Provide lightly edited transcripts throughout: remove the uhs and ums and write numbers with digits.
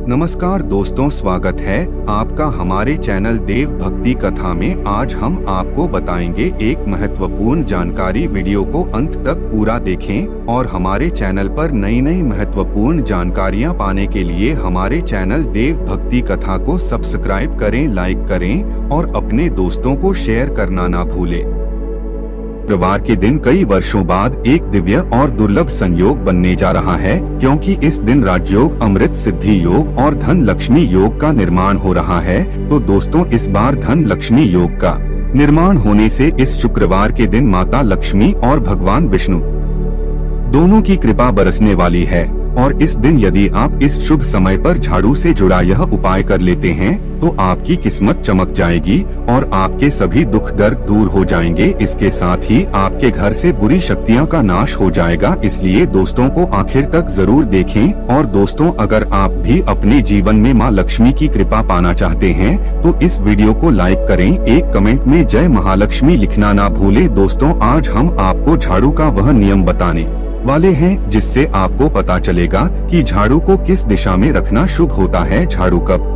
नमस्कार दोस्तों, स्वागत है आपका हमारे चैनल देव भक्ति कथा में। आज हम आपको बताएंगे एक महत्वपूर्ण जानकारी। वीडियो को अंत तक पूरा देखें और हमारे चैनल पर नई नई महत्वपूर्ण जानकारियां पाने के लिए हमारे चैनल देव भक्ति कथा को सब्सक्राइब करें, लाइक करें और अपने दोस्तों को शेयर करना ना भूलें। शुक्रवार के दिन कई वर्षों बाद एक दिव्य और दुर्लभ संयोग बनने जा रहा है, क्योंकि इस दिन राजयोग, अमृत सिद्धि योग और धन लक्ष्मी योग का निर्माण हो रहा है। तो दोस्तों, इस बार धन लक्ष्मी योग का निर्माण होने से इस शुक्रवार के दिन माता लक्ष्मी और भगवान विष्णु दोनों की कृपा बरसने वाली है। और इस दिन यदि आप इस शुभ समय पर झाड़ू से जुड़ा यह उपाय कर लेते हैं तो आपकी किस्मत चमक जाएगी और आपके सभी दुख दर्द दूर हो जाएंगे। इसके साथ ही आपके घर से बुरी शक्तियां का नाश हो जाएगा। इसलिए दोस्तों को आखिर तक जरूर देखें। और दोस्तों, अगर आप भी अपने जीवन में मां लक्ष्मी की कृपा पाना चाहते हैं तो इस वीडियो को लाइक करें। एक कमेंट में जय महालक्ष्मी लिखना ना भूलें। दोस्तों, आज हम आपको झाड़ू का वह नियम बताने वाले हैं जिससे आपको पता चलेगा कि झाड़ू को किस दिशा में रखना शुभ होता है, झाड़ू कब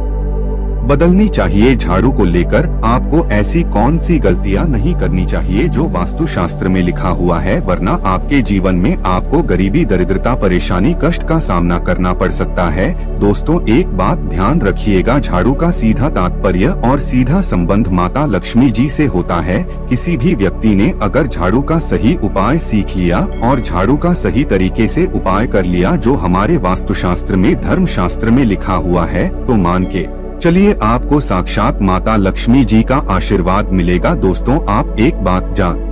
बदलनी चाहिए। झाड़ू को लेकर आपको ऐसी कौन सी गलतियां नहीं करनी चाहिए जो वास्तु शास्त्र में लिखा हुआ है, वरना आपके जीवन में आपको गरीबी, दरिद्रता, परेशानी, कष्ट का सामना करना पड़ सकता है। दोस्तों, एक बात ध्यान रखिएगा, झाड़ू का सीधा तात्पर्य और सीधा संबंध माता लक्ष्मी जी से होता है। किसी भी व्यक्ति ने अगर झाड़ू का सही उपाय सीख लिया और झाड़ू का सही तरीके से उपाय कर लिया जो हमारे वास्तु शास्त्र में, धर्म शास्त्र में लिखा हुआ है, तो मान के चलिए आपको साक्षात माता लक्ष्मी जी का आशीर्वाद मिलेगा। दोस्तों, आप एक बात जान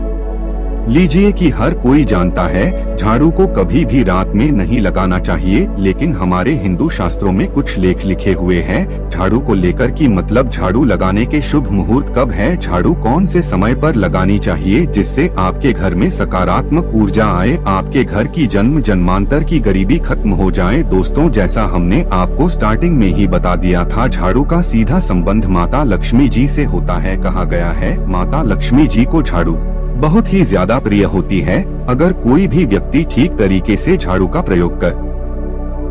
लीजिए कि हर कोई जानता है झाड़ू को कभी भी रात में नहीं लगाना चाहिए, लेकिन हमारे हिंदू शास्त्रों में कुछ लेख लिखे हुए हैं झाड़ू को लेकर कि मतलब झाड़ू लगाने के शुभ मुहूर्त कब है, झाड़ू कौन से समय पर लगानी चाहिए जिससे आपके घर में सकारात्मक ऊर्जा आए, आपके घर की जन्म जन्मांतर की गरीबी खत्म हो जाए। दोस्तों, जैसा हमने आपको स्टार्टिंग में ही बता दिया था, झाड़ू का सीधा संबंध माता लक्ष्मी जी से होता है। कहा गया है माता लक्ष्मी जी को झाड़ू बहुत ही ज्यादा प्रिय होती है। अगर कोई भी व्यक्ति ठीक तरीके से झाड़ू का प्रयोग कर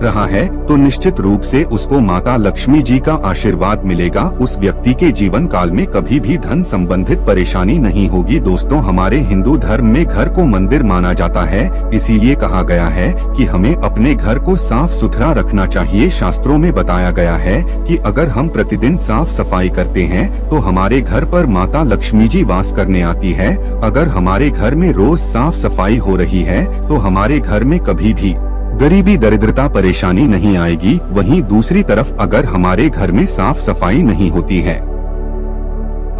रहा है तो निश्चित रूप से उसको माता लक्ष्मी जी का आशीर्वाद मिलेगा। उस व्यक्ति के जीवन काल में कभी भी धन संबंधित परेशानी नहीं होगी। दोस्तों, हमारे हिंदू धर्म में घर को मंदिर माना जाता है, इसीलिए कहा गया है कि हमें अपने घर को साफ सुथरा रखना चाहिए। शास्त्रों में बताया गया है कि अगर हम प्रतिदिन साफ सफाई करते हैं तो हमारे घर पर माता लक्ष्मी जी वास करने आती है। अगर हमारे घर में रोज साफ सफाई हो रही है तो हमारे घर में कभी भी गरीबी, दरिद्रता, परेशानी नहीं आएगी। वहीं दूसरी तरफ अगर हमारे घर में साफ सफाई नहीं होती है,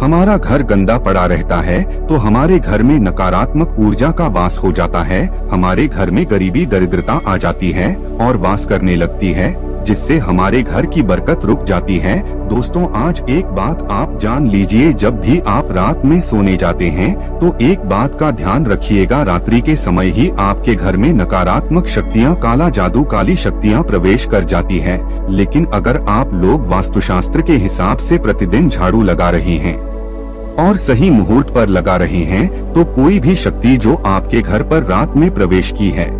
हमारा घर गंदा पड़ा रहता है, तो हमारे घर में नकारात्मक ऊर्जा का वास हो जाता है। हमारे घर में गरीबी, दरिद्रता आ जाती है और वास करने लगती है, जिससे हमारे घर की बरकत रुक जाती है। दोस्तों, आज एक बात आप जान लीजिए, जब भी आप रात में सोने जाते हैं तो एक बात का ध्यान रखिएगा, रात्रि के समय ही आपके घर में नकारात्मक शक्तियां, काला जादू, काली शक्तियां प्रवेश कर जाती है। लेकिन अगर आप लोग वास्तुशास्त्र के हिसाब से प्रतिदिन झाड़ू लगा रहे हैं और सही मुहूर्त पर लगा रहे हैं तो कोई भी शक्ति जो आपके घर पर रात में प्रवेश की है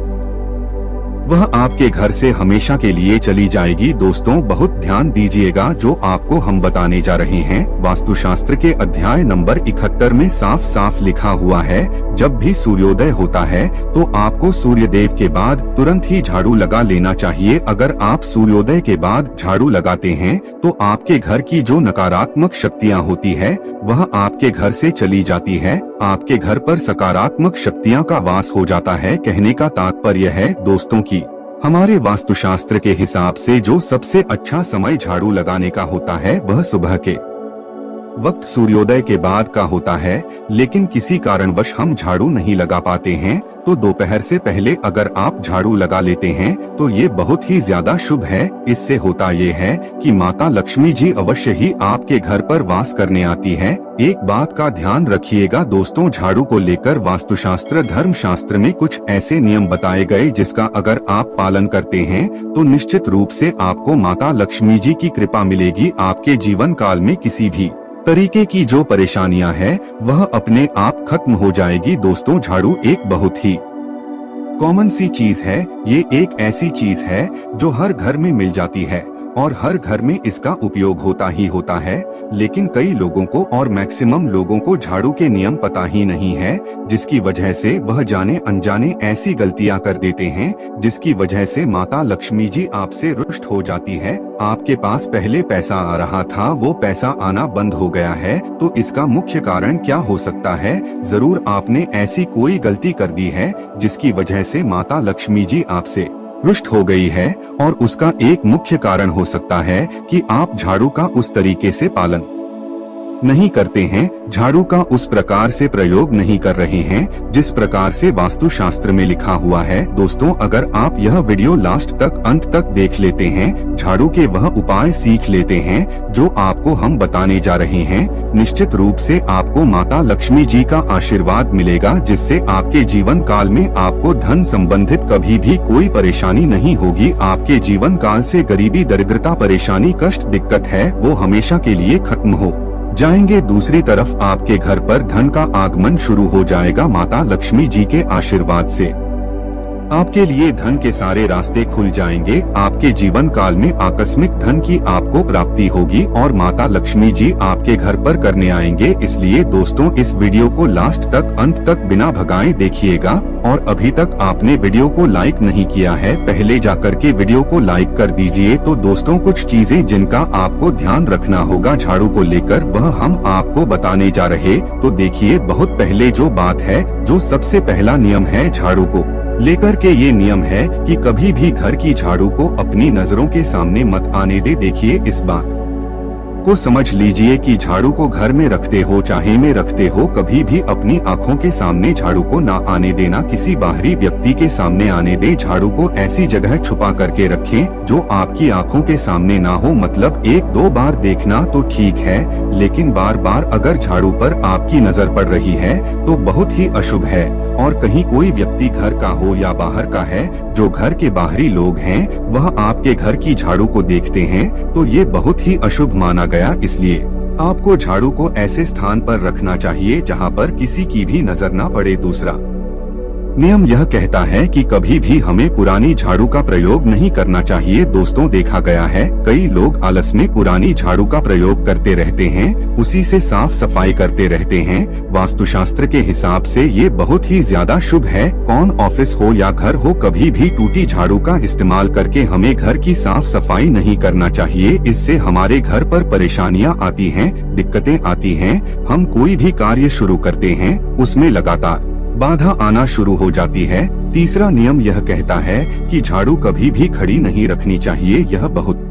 वह आपके घर से हमेशा के लिए चली जाएगी। दोस्तों, बहुत ध्यान दीजिएगा, जो आपको हम बताने जा रहे हैं वास्तुशास्त्र के अध्याय नंबर 71 में साफ साफ लिखा हुआ है, जब भी सूर्योदय होता है तो आपको सूर्यदेव के बाद तुरंत ही झाड़ू लगा लेना चाहिए। अगर आप सूर्योदय के बाद झाड़ू लगाते हैं तो आपके घर की जो नकारात्मक शक्तियाँ होती है वह आपके घर से चली जाती है, आपके घर पर सकारात्मक शक्तियाँ का वास हो जाता है। कहने का तात्पर्य है दोस्तों की हमारे वास्तुशास्त्र के हिसाब से जो सबसे अच्छा समय झाड़ू लगाने का होता है वह सुबह के वक्त सूर्योदय के बाद का होता है। लेकिन किसी कारणवश हम झाड़ू नहीं लगा पाते हैं तो दोपहर से पहले अगर आप झाड़ू लगा लेते हैं तो ये बहुत ही ज्यादा शुभ है। इससे होता ये है कि माता लक्ष्मी जी अवश्य ही आपके घर पर वास करने आती है। एक बात का ध्यान रखिएगा दोस्तों, झाड़ू को लेकर वास्तुशास्त्र, धर्म शास्त्र में कुछ ऐसे नियम बताए गए जिसका अगर आप पालन करते हैं तो निश्चित रूप से आपको माता लक्ष्मी जी की कृपा मिलेगी। आपके जीवन काल में किसी भी तरीके की जो परेशानियां हैं वह अपने आप खत्म हो जाएगी। दोस्तों, झाड़ू एक बहुत ही कॉमन सी चीज है, ये एक ऐसी चीज है जो हर घर में मिल जाती है। और हर घर में इसका उपयोग होता ही होता है। लेकिन कई लोगों को और मैक्सिमम लोगों को झाड़ू के नियम पता ही नहीं है, जिसकी वजह से वह जाने अनजाने ऐसी गलतियां कर देते हैं जिसकी वजह से माता लक्ष्मी जी आपसे रुष्ट हो जाती है। आपके पास पहले पैसा आ रहा था, वो पैसा आना बंद हो गया है, तो इसका मुख्य कारण क्या हो सकता है? जरूर आपने ऐसी कोई गलती कर दी है जिसकी वजह से माता लक्ष्मी जी आपसे रुष्ट हो गई है। और उसका एक मुख्य कारण हो सकता है कि आप झाड़ू का उस तरीके से पालन नहीं करते हैं, झाड़ू का उस प्रकार से प्रयोग नहीं कर रहे हैं जिस प्रकार से वास्तुशास्त्र में लिखा हुआ है। दोस्तों, अगर आप यह वीडियो लास्ट तक अंत तक देख लेते हैं, झाड़ू के वह उपाय सीख लेते हैं जो आपको हम बताने जा रहे हैं, निश्चित रूप से आपको माता लक्ष्मी जी का आशीर्वाद मिलेगा, जिससे आपके जीवन काल में आपको धन संबंधित कभी भी कोई परेशानी नहीं होगी। आपके जीवन काल से गरीबी, दरिद्रता, परेशानी, कष्ट, दिक्कत है वो हमेशा के लिए खत्म हो जाएंगे। दूसरी तरफ आपके घर पर धन का आगमन शुरू हो जाएगा माता लक्ष्मी जी के आशीर्वाद से। आपके लिए धन के सारे रास्ते खुल जाएंगे। आपके जीवन काल में आकस्मिक धन की आपको प्राप्ति होगी और माता लक्ष्मी जी आपके घर पर करने आएंगे। इसलिए दोस्तों, इस वीडियो को लास्ट तक अंत तक बिना भगाए देखिएगा। और अभी तक आपने वीडियो को लाइक नहीं किया है, पहले जाकर के वीडियो को लाइक कर दीजिए। तो दोस्तों, कुछ चीजें जिनका आपको ध्यान रखना होगा झाड़ू को लेकर, वह हम आपको बताने जा रहे। तो देखिए, बहुत पहले जो बात है, जो सबसे पहला नियम है झाड़ू को लेकर के, ये नियम है कि कभी भी घर की झाड़ू को अपनी नजरों के सामने मत आने दे। देखिए, इस बात को समझ लीजिए कि झाड़ू को घर में रखते हो चाहे में रखते हो, कभी भी अपनी आंखों के सामने झाड़ू को ना आने देना, किसी बाहरी व्यक्ति के सामने आने दे। झाड़ू को ऐसी जगह छुपा करके रखें जो आपकी आंखों के सामने ना हो। मतलब 1-2 बार देखना तो ठीक है, लेकिन बार बार अगर झाड़ू पर आपकी नजर पड़ रही है तो बहुत ही अशुभ है। और कहीं कोई व्यक्ति घर का हो या बाहर का है, जो घर के बाहरी लोग हैं, वह आपके घर की झाड़ू को देखते हैं तो ये बहुत ही अशुभ माना गया। इसलिए आपको झाड़ू को ऐसे स्थान पर रखना चाहिए जहां पर किसी की भी नजर ना पड़े। दूसरा नियम यह कहता है कि कभी भी हमें पुरानी झाड़ू का प्रयोग नहीं करना चाहिए। दोस्तों, देखा गया है कई लोग आलस में पुरानी झाड़ू का प्रयोग करते रहते हैं, उसी से साफ सफाई करते रहते हैं। वास्तुशास्त्र के हिसाब से ये बहुत ही ज्यादा शुभ है। कौन ऑफिस हो या घर हो, कभी भी टूटी झाड़ू का इस्तेमाल करके हमें घर की साफ सफाई नहीं करना चाहिए। इससे हमारे घर पर परेशानियां आती हैं, दिक्कतें आती हैं। हम कोई भी कार्य शुरू करते हैं, उसमें लगातार बाधा आना शुरू हो जाती है। तीसरा नियम यह कहता है कि झाड़ू कभी भी खड़ी नहीं रखनी चाहिए, यह बहुत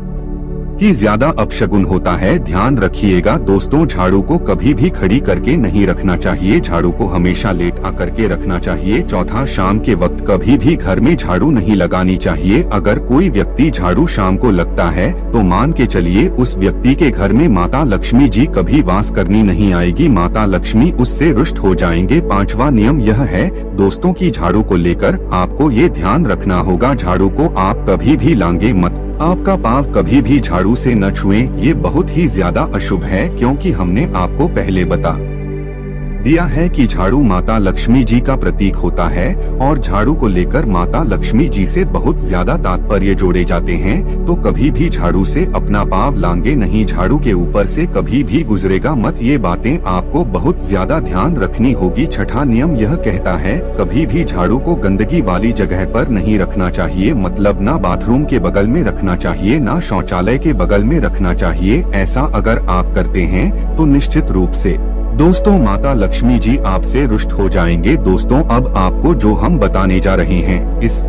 ही ज्यादा अपशगुन होता है, ध्यान रखिएगा। दोस्तों, झाड़ू को कभी भी खड़ी करके नहीं रखना चाहिए, झाड़ू को हमेशा लेट आकर के रखना चाहिए। चौथा, शाम के वक्त कभी भी घर में झाड़ू नहीं लगानी चाहिए। अगर कोई व्यक्ति झाड़ू शाम को लगता है तो मान के चलिए उस व्यक्ति के घर में माता लक्ष्मी जी कभी वास करनी नहीं आएगी, माता लक्ष्मी उससे रुष्ट हो जाएंगे। पांचवा नियम यह है दोस्तों की झाड़ू को लेकर आपको ये ध्यान रखना होगा, झाड़ू को आप कभी भी लांगे मत, आपका पांव कभी भी झाड़ू से न छुएं। ये बहुत ही ज्यादा अशुभ है, क्योंकि हमने आपको पहले बता दिया है कि झाड़ू माता लक्ष्मी जी का प्रतीक होता है और झाड़ू को लेकर माता लक्ष्मी जी से बहुत ज्यादा तात्पर्य जोड़े जाते हैं। तो कभी भी झाड़ू से अपना पांव लांगे नहीं, झाड़ू के ऊपर से कभी भी गुजरेगा मत। ये बातें आपको बहुत ज्यादा ध्यान रखनी होगी। छठा नियम यह कहता है कभी भी झाड़ू को गंदगी वाली जगह पर नहीं रखना चाहिए, मतलब ना बाथरूम के बगल में रखना चाहिए, ना शौचालय के बगल में रखना चाहिए। ऐसा अगर आप करते हैं तो निश्चित रूप से दोस्तों माता लक्ष्मी जी आपसे रुष्ट हो जाएंगे। दोस्तों, अब आपको जो हम बताने जा रहे हैं, इस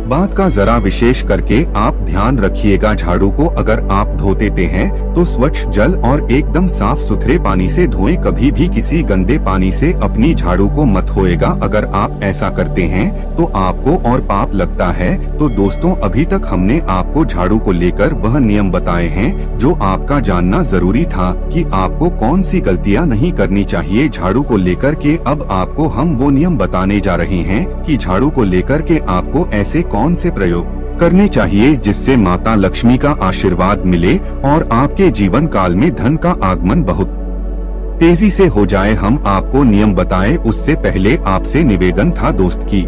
बात का जरा विशेष करके आप ध्यान रखिएगा। झाड़ू को अगर आप धोते हैं तो स्वच्छ जल और एकदम साफ सुथरे पानी से धोएं, कभी भी किसी गंदे पानी से अपनी झाड़ू को मत धोएगा। अगर आप ऐसा करते हैं तो आपको और पाप लगता है। तो दोस्तों, अभी तक हमने आपको झाड़ू को लेकर वह नियम बताए हैं जो आपका जानना जरूरी था कि आपको कौन सी गलतियां नहीं करनी चाहिए झाड़ू को लेकर के। अब आपको हम वो नियम बताने जा रहे हैं कि झाड़ू को लेकर के आपको ऐसे कौन से प्रयोग करने चाहिए जिससे माता लक्ष्मी का आशीर्वाद मिले और आपके जीवन काल में धन का आगमन बहुत तेजी से हो जाए। हम आपको नियम बताएं उससे पहले आपसे निवेदन था दोस्त की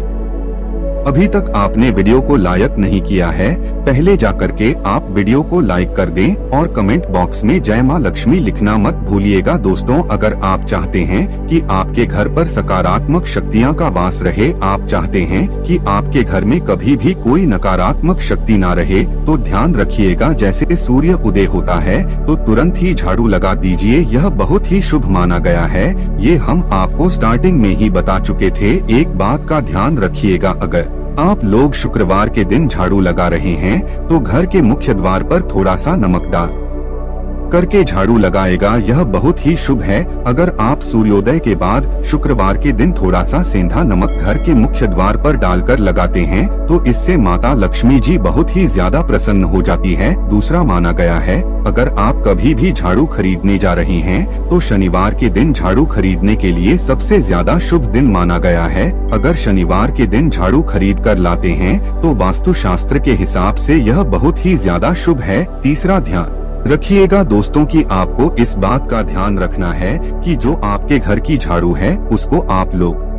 अभी तक आपने वीडियो को लाइक नहीं किया है, पहले जाकर के आप वीडियो को लाइक कर दें और कमेंट बॉक्स में जय मां लक्ष्मी लिखना मत भूलिएगा। दोस्तों, अगर आप चाहते हैं कि आपके घर पर सकारात्मक शक्तियां का वास रहे, आप चाहते हैं कि आपके घर में कभी भी कोई नकारात्मक शक्ति ना रहे, तो ध्यान रखिएगा, जैसे सूर्य उदय होता है तो तुरंत ही झाड़ू लगा दीजिए। यह बहुत ही शुभ माना गया है। ये हम आपको स्टार्टिंग में ही बता चुके थे। एक बात का ध्यान रखिएगा, अगर आप लोग शुक्रवार के दिन झाड़ू लगा रहे हैं तो घर के मुख्य द्वार पर थोड़ा सा नमक डाल करके झाड़ू लगाएगा, यह बहुत ही शुभ है। अगर आप सूर्योदय के बाद शुक्रवार के दिन थोड़ा सा सेंधा नमक घर के मुख्य द्वार पर डालकर लगाते हैं तो इससे माता लक्ष्मी जी बहुत ही ज्यादा प्रसन्न हो जाती है। दूसरा माना गया है, अगर आप कभी भी झाड़ू खरीदने जा रहे हैं तो शनिवार के दिन झाड़ू खरीदने के लिए सबसे ज्यादा शुभ दिन माना गया है। अगर शनिवार के दिन झाड़ू खरीद कर लाते हैं तो वास्तु शास्त्र के हिसाब से यह बहुत ही ज्यादा शुभ है। तीसरा ध्यान रखिएगा दोस्तों कि आपको इस बात का ध्यान रखना है कि जो आपके घर की झाड़ू है उसको आप लोग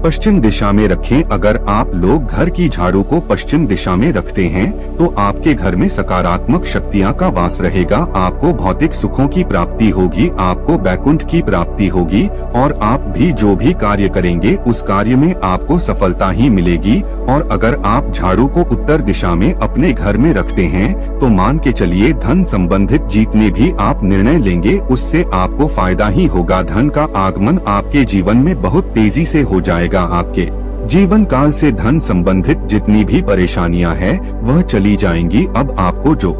पश्चिम दिशा में रखें। अगर आप लोग घर की झाड़ू को पश्चिम दिशा में रखते हैं तो आपके घर में सकारात्मक शक्तियां का वास रहेगा, आपको भौतिक सुखों की प्राप्ति होगी, आपको वैकुंठ की प्राप्ति होगी और आप भी जो भी कार्य करेंगे उस कार्य में आपको सफलता ही मिलेगी। और अगर आप झाड़ू को उत्तर दिशा में अपने घर में रखते हैं तो मान के चलिए धन संबंधित जितने भी आप निर्णय लेंगे उससे आपको फायदा ही होगा। धन का आगमन आपके जीवन में बहुत तेजी से हो जाएगा। आपके जीवन काल से धन संबंधित जितनी भी परेशानियां हैं वह चली जाएंगी। अब आपको जो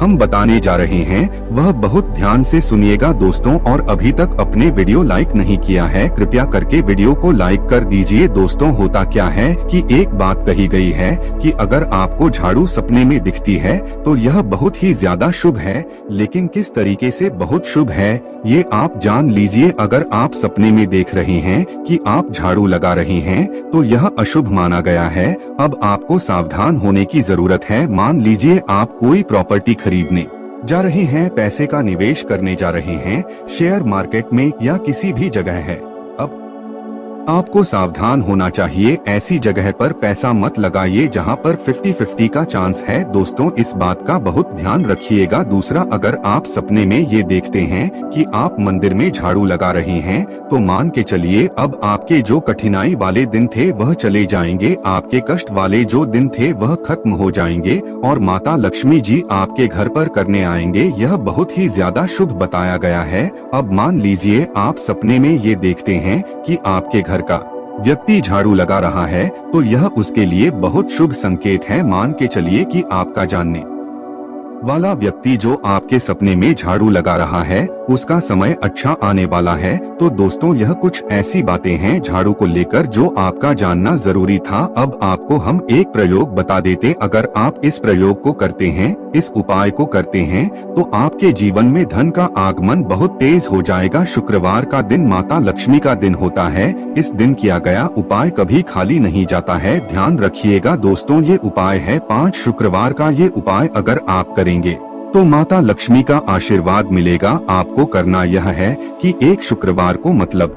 हम बताने जा रहे हैं वह बहुत ध्यान से सुनिएगा दोस्तों, और अभी तक अपने वीडियो लाइक नहीं किया है कृपया करके वीडियो को लाइक कर दीजिए। दोस्तों, होता क्या है कि एक बात कही गई है कि अगर आपको झाड़ू सपने में दिखती है तो यह बहुत ही ज्यादा शुभ है, लेकिन किस तरीके से बहुत शुभ है ये आप जान लीजिए। अगर आप सपने में देख रहे हैं कि आप झाड़ू लगा रहे हैं तो यह अशुभ माना गया है। अब आपको सावधान होने की जरूरत है। मान लीजिए आप कोई प्रॉपर्टी खरीदने जा रहे हैं, पैसे का निवेश करने जा रहे हैं, शेयर मार्केट में या किसी भी जगह है। अब आपको सावधान होना चाहिए, ऐसी जगह पर पैसा मत लगाइए जहां पर 50-50 का चांस है। दोस्तों, इस बात का बहुत ध्यान रखिएगा। दूसरा, अगर आप सपने में ये देखते हैं कि आप मंदिर में झाड़ू लगा रहे हैं तो मान के चलिए अब आपके जो कठिनाई वाले दिन थे वह चले जाएंगे, आपके कष्ट वाले जो दिन थे वह खत्म हो जाएंगे और माता लक्ष्मी जी आपके घर पर करने आएंगे। यह बहुत ही ज्यादा शुभ बताया गया है। अब मान लीजिए आप सपने में ये देखते हैं कि आपके घर का व्यक्ति झाड़ू लगा रहा है तो यह उसके लिए बहुत शुभ संकेत है। मान के चलिए कि आपका जानने वाला व्यक्ति जो आपके सपने में झाड़ू लगा रहा है उसका समय अच्छा आने वाला है। तो दोस्तों, यह कुछ ऐसी बातें हैं झाड़ू को लेकर जो आपका जानना जरूरी था। अब आपको हम एक प्रयोग बता देते, अगर आप इस प्रयोग को करते हैं, इस उपाय को करते हैं तो आपके जीवन में धन का आगमन बहुत तेज हो जाएगा। शुक्रवार का दिन माता लक्ष्मी का दिन होता है, इस दिन किया गया उपाय कभी खाली नहीं जाता है। ध्यान रखिएगा दोस्तों, ये उपाय है 5 शुक्रवार का। ये उपाय अगर आप करेंगे तो माता लक्ष्मी का आशीर्वाद मिलेगा। आपको करना यह है कि एक शुक्रवार को मतलब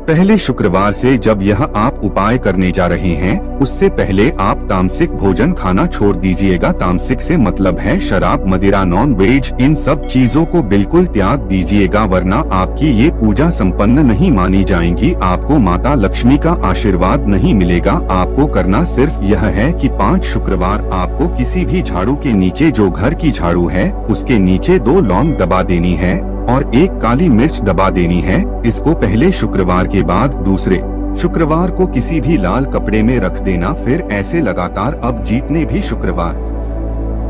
पहले शुक्रवार से जब यह आप उपाय करने जा रहे हैं उससे पहले आप तामसिक भोजन खाना छोड़ दीजिएगा। तामसिक से मतलब है शराब, मदिरा, नॉन वेज, इन सब चीजों को बिल्कुल त्याग दीजिएगा, वरना आपकी ये पूजा संपन्न नहीं मानी जाएंगी, आपको माता लक्ष्मी का आशीर्वाद नहीं मिलेगा। आपको करना सिर्फ यह है कि 5 शुक्रवार आपको किसी भी झाड़ू के नीचे, जो घर की झाड़ू है उसके नीचे 2 लौंग दबा देनी है और 1 काली मिर्च दबा देनी है। इसको पहले शुक्रवार के बाद दूसरे शुक्रवार को किसी भी लाल कपड़े में रख देना। फिर ऐसे लगातार अब जितने भी शुक्रवार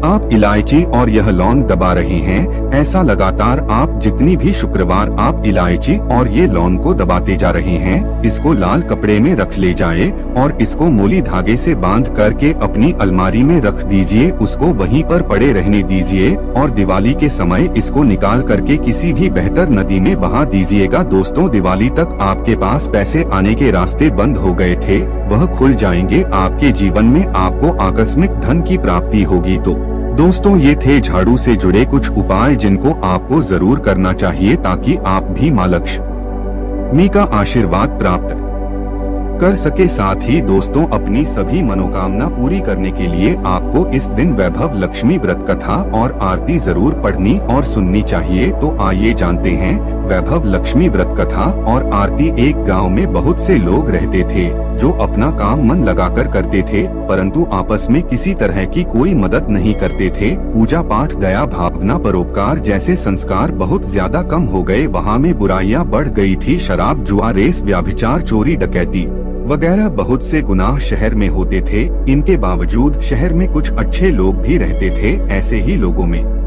आप इलायची और यह लौंग दबा रहे हैं, ऐसा लगातार आप जितनी भी शुक्रवार आप इलायची और ये लौंग को दबाते जा रहे हैं, इसको लाल कपड़े में रख ले जाए और इसको मूली धागे से बांध करके अपनी अलमारी में रख दीजिए, उसको वहीं पर पड़े रहने दीजिए और दिवाली के समय इसको निकाल करके किसी भी बेहतर नदी में बहा दीजिएगा। दोस्तों, दिवाली तक आपके पास पैसे आने के रास्ते बंद हो गए थे, वह खुल जाएंगे। आपके जीवन में आपको आकस्मिक धन की प्राप्ति होगी। तो दोस्तों, ये थे झाड़ू से जुड़े कुछ उपाय जिनको आपको जरूर करना चाहिए ताकि आप भी मां लक्ष्मी का आशीर्वाद प्राप्त कर सके। साथ ही दोस्तों, अपनी सभी मनोकामना पूरी करने के लिए आपको इस दिन वैभव लक्ष्मी व्रत कथा और आरती जरूर पढ़नी और सुननी चाहिए। तो आइए जानते हैं वैभव लक्ष्मी व्रत कथा और आरती। एक गांव में बहुत से लोग रहते थे जो अपना काम मन लगाकर करते थे, परंतु आपस में किसी तरह की कोई मदद नहीं करते थे। पूजा पाठ, दया भावना, परोपकार जैसे संस्कार बहुत ज्यादा कम हो गए। वहाँ में बुराइयां बढ़ गई थी। शराब, जुआ, रेस, व्यभिचार, चोरी, डकैती वगैरह बहुत से गुनाह शहर में होते थे। इनके बावजूद शहर में कुछ अच्छे लोग भी रहते थे। ऐसे ही लोगों में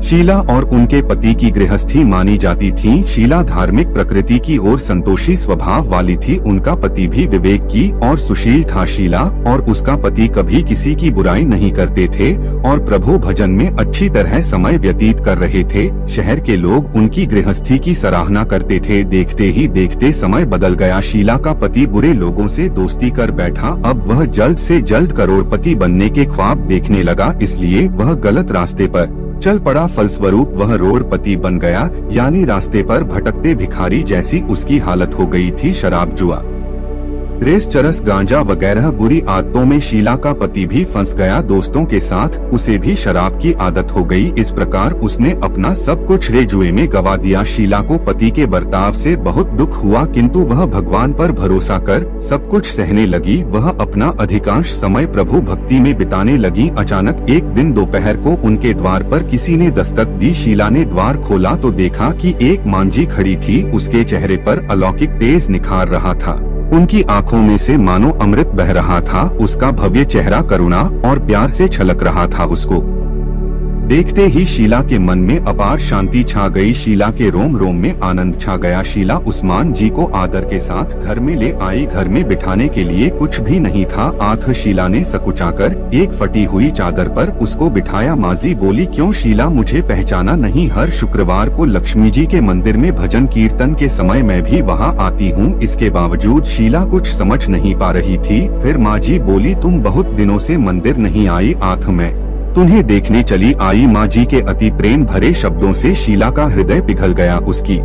शीला और उनके पति की गृहस्थी मानी जाती थी। शीला धार्मिक प्रकृति की और संतोषी स्वभाव वाली थी। उनका पति भी विवेक की और सुशील था। शीला और उसका पति कभी किसी की बुराई नहीं करते थे और प्रभु भजन में अच्छी तरह समय व्यतीत कर रहे थे। शहर के लोग उनकी गृहस्थी की सराहना करते थे। देखते ही देखते समय बदल गया। शीला का पति बुरे लोगों से दोस्ती कर बैठा। अब वह जल्द से जल्द करोड़पति बनने के ख्वाब देखने लगा, इसलिए वह गलत रास्ते पर चल पड़ा। फलस्वरूप वह करोड़पति बन गया, यानी रास्ते पर भटकते भिखारी जैसी उसकी हालत हो गई थी। शराब, जुआ, रेस, चरस, गांजा वगैरह बुरी आदतों में शीला का पति भी फंस गया। दोस्तों के साथ उसे भी शराब की आदत हो गई। इस प्रकार उसने अपना सब कुछ जुए में गवा दिया। शीला को पति के बर्ताव से बहुत दुख हुआ, किंतु वह भगवान पर भरोसा कर सब कुछ सहने लगी। वह अपना अधिकांश समय प्रभु भक्ति में बिताने लगी। अचानक एक दिन दोपहर को उनके द्वार पर किसी ने दस्तक दी। शीला ने द्वार खोला तो देखा कि एक मांझी खड़ी थी। उसके चेहरे पर अलौकिक तेज निखार रहा था। उनकी आंखों में से मानो अमृत बह रहा था। उसका भव्य चेहरा करुणा और प्यार से छलक रहा था। उसको देखते ही शीला के मन में अपार शांति छा गई। शीला के रोम रोम में आनंद छा गया। शीला उस्मान जी को आदर के साथ घर में ले आई। घर में बिठाने के लिए कुछ भी नहीं था। आंख शीला ने सकुचाकर एक फटी हुई चादर पर उसको बिठाया। माजी बोली, क्यों शीला, मुझे पहचाना नहीं? हर शुक्रवार को लक्ष्मी जी के मंदिर में भजन कीर्तन के समय मैं भी वहाँ आती हूँ। इसके बावजूद शीला कुछ समझ नहीं पा रही थी। फिर माँ जी बोली, तुम बहुत दिनों से मंदिर नहीं आई, आंख में तुम्हें देखने चली आई। माँ जी के अति प्रेम भरे शब्दों से शीला का हृदय पिघल गया। उसकी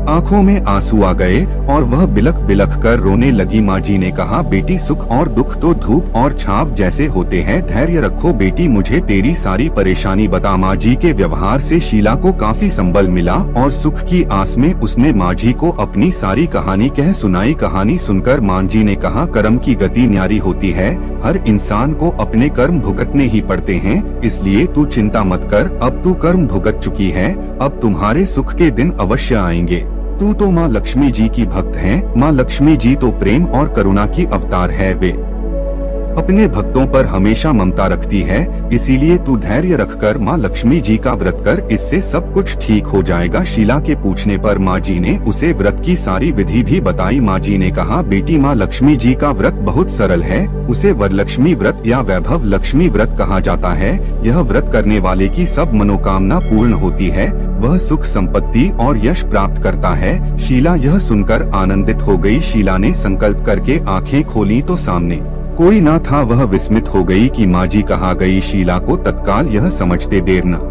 आंखों में आंसू आ गए और वह बिलख बिलख कर रोने लगी। माँ जी ने कहा, बेटी, सुख और दुख तो धूप और छाव जैसे होते हैं, धैर्य रखो बेटी, मुझे तेरी सारी परेशानी बता। माँ जी के व्यवहार से शीला को काफी संबल मिला और सुख की आस में उसने माँ जी को अपनी सारी कहानी कह सुनाई। कहानी सुनकर माँ जी ने कहा, कर्म की गति न्यारी होती है। हर इंसान को अपने कर्म भुगतने ही पड़ते हैं, इसलिए तू चिंता मत कर। अब तू कर्म भुगत चुकी है, अब तुम्हारे सुख के दिन अवश्य आएंगे। तू तो माँ लक्ष्मी जी की भक्त है। माँ लक्ष्मी जी तो प्रेम और करुणा की अवतार है। वे अपने भक्तों पर हमेशा ममता रखती है, इसीलिए तू धैर्य रखकर माँ लक्ष्मी जी का व्रत कर, इससे सब कुछ ठीक हो जाएगा। शीला के पूछने पर माँ जी ने उसे व्रत की सारी विधि भी बताई। माँ जी ने कहा, बेटी, माँ लक्ष्मी जी का व्रत बहुत सरल है। उसे वरलक्ष्मी व्रत या वैभव लक्ष्मी व्रत कहा जाता है। यह व्रत करने वाले की सब मनोकामना पूर्ण होती है। वह सुख, संपत्ति और यश प्राप्त करता है। शीला यह सुनकर आनंदित हो गई। शीला ने संकल्प करके आंखें खोली तो सामने कोई ना था। वह विस्मित हो गई कि माँ जी कहाँ गई। शीला को तत्काल यह समझते देर न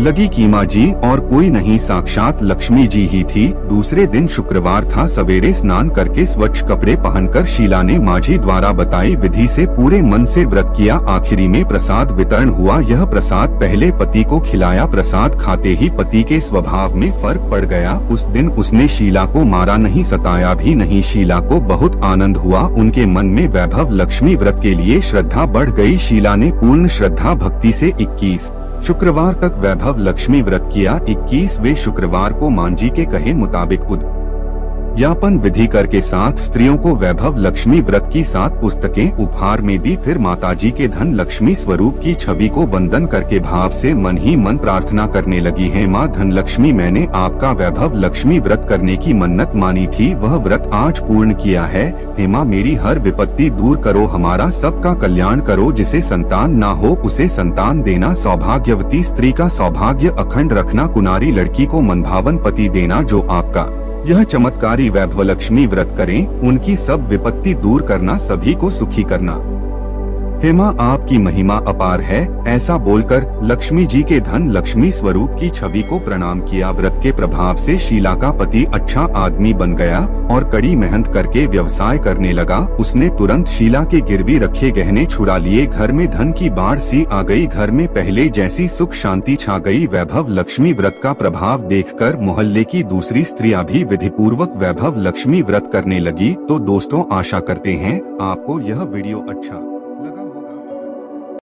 लगी कि माँ जी और कोई नहीं, साक्षात लक्ष्मी जी ही थी। दूसरे दिन शुक्रवार था। सवेरे स्नान करके स्वच्छ कपड़े पहनकर शीला ने माँ जी द्वारा बताई विधि से पूरे मन से व्रत किया। आखिरी में प्रसाद वितरण हुआ। यह प्रसाद पहले पति को खिलाया। प्रसाद खाते ही पति के स्वभाव में फर्क पड़ गया। उस दिन उसने शीला को मारा नहीं, सताया भी नहीं। शीला को बहुत आनंद हुआ। उनके मन में वैभव लक्ष्मी व्रत के लिए श्रद्धा बढ़ गई। शीला ने पूर्ण श्रद्धा भक्ति से 21 शुक्रवार तक वैभव लक्ष्मी व्रत किया। 21वें शुक्रवार को माँ जी के कहे मुताबिक उद्यापन विधि कर के साथ स्त्रियों को वैभव लक्ष्मी व्रत की 7 पुस्तकें उपहार में दी। फिर माताजी के धन लक्ष्मी स्वरूप की छवि को वंदन करके भाव से मन ही मन प्रार्थना करने लगी है, माँ धन लक्ष्मी, मैंने आपका वैभव लक्ष्मी व्रत करने की मन्नत मानी थी, वह व्रत आज पूर्ण किया है। हे माँ, मेरी हर विपत्ति दूर करो, हमारा सबका कल्याण करो। जिसे संतान ना हो उसे संतान देना, सौभाग्यवती स्त्री का सौभाग्य अखंड रखना, कुनारी लड़की को मनभावन पति देना। जो आपका यह चमत्कारी वैभव लक्ष्मी व्रत करें, उनकी सब विपत्ति दूर करना, सभी को सुखी करना। हे माँ, आपकी महिमा अपार है। ऐसा बोलकर लक्ष्मी जी के धन लक्ष्मी स्वरूप की छवि को प्रणाम किया। व्रत के प्रभाव से शीला का पति अच्छा आदमी बन गया और कड़ी मेहनत करके व्यवसाय करने लगा। उसने तुरंत शीला के गिरवी रखे गहने छुड़ा लिए। घर में धन की बाढ़ सी आ गई। घर में पहले जैसी सुख शांति छा गई। वैभव लक्ष्मी व्रत का प्रभाव देखकर मोहल्ले की दूसरी स्त्रियां भी विधिपूर्वक वैभव लक्ष्मी व्रत करने लगी। तो दोस्तों, आशा करते हैं आपको यह वीडियो अच्छा